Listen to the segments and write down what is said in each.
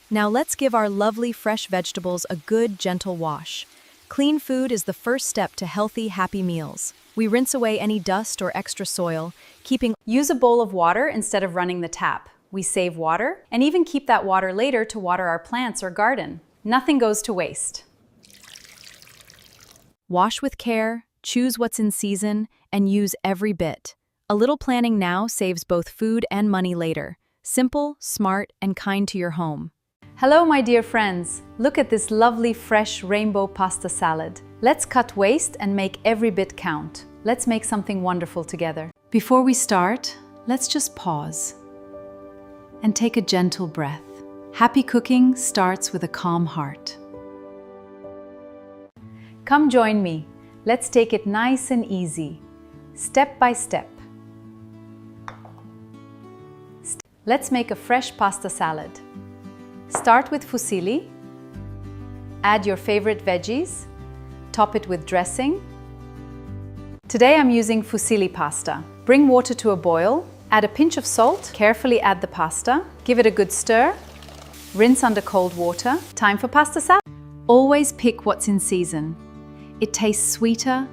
Now let's give our lovely fresh vegetables a good, gentle wash. Clean food is the first step to healthy, happy meals. We rinse away any dust or extra soil, keeping. Use a bowl of water instead of running the tap. We save water and even keep that water later to water our plants or garden. Nothing goes to waste. Wash with care, choose what's in season, and use every bit. A little planning now saves both food and money later. Simple, smart, and kind to your home. Hello, my dear friends. Look at this lovely fresh rainbow pasta salad. Let's cut waste and make every bit count. Let's make something wonderful together. Before we start, let's just pause and take a gentle breath. Happy cooking starts with a calm heart. Come join me. Let's take it nice and easy, step by step. Let's make a fresh pasta salad. Start with fusilli. Add your favorite veggies. Top it with dressing. Today I'm using fusilli pasta. Bring water to a boil. Add a pinch of salt. Carefully add the pasta. Give it a good stir. Rinse under cold water. Time for pasta salad. Always pick what's in season. It tastes sweeter,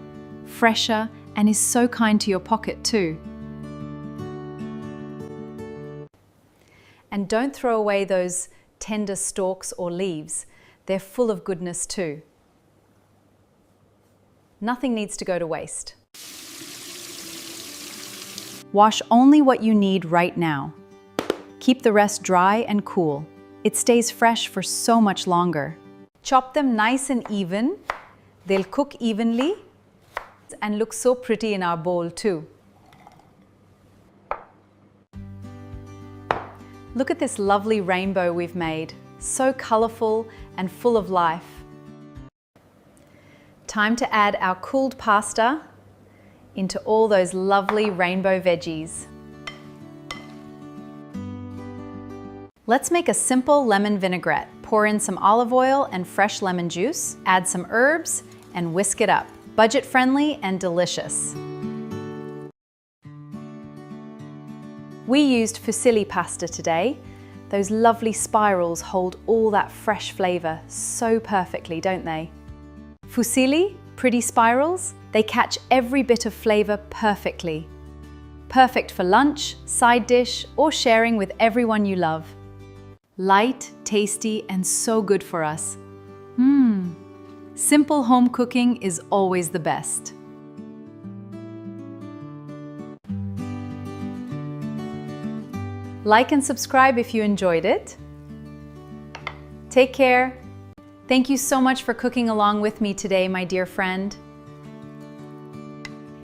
fresher, and is so kind to your pocket too. And don't throw away those tender stalks or leaves. They're full of goodness too. Nothing needs to go to waste. Wash only what you need right now. Keep the rest dry and cool. It stays fresh for so much longer. Chop them nice and even. They'll cook evenly and look so pretty in our bowl too. Look at this lovely rainbow we've made. So colorful and full of life. Time to add our cooled pasta into all those lovely rainbow veggies. Let's make a simple lemon vinaigrette. Pour in some olive oil and fresh lemon juice, add some herbs, and whisk it up. Budget-friendly and delicious. We used fusilli pasta today. Those lovely spirals hold all that fresh flavor so perfectly, don't they? Fusilli, pretty spirals, they catch every bit of flavor perfectly. Perfect for lunch, side dish, or sharing with everyone you love. Light, tasty, and so good for us. Simple home cooking is always the best. Like and subscribe if you enjoyed it. Take care. Thank you so much for cooking along with me today, my dear friend.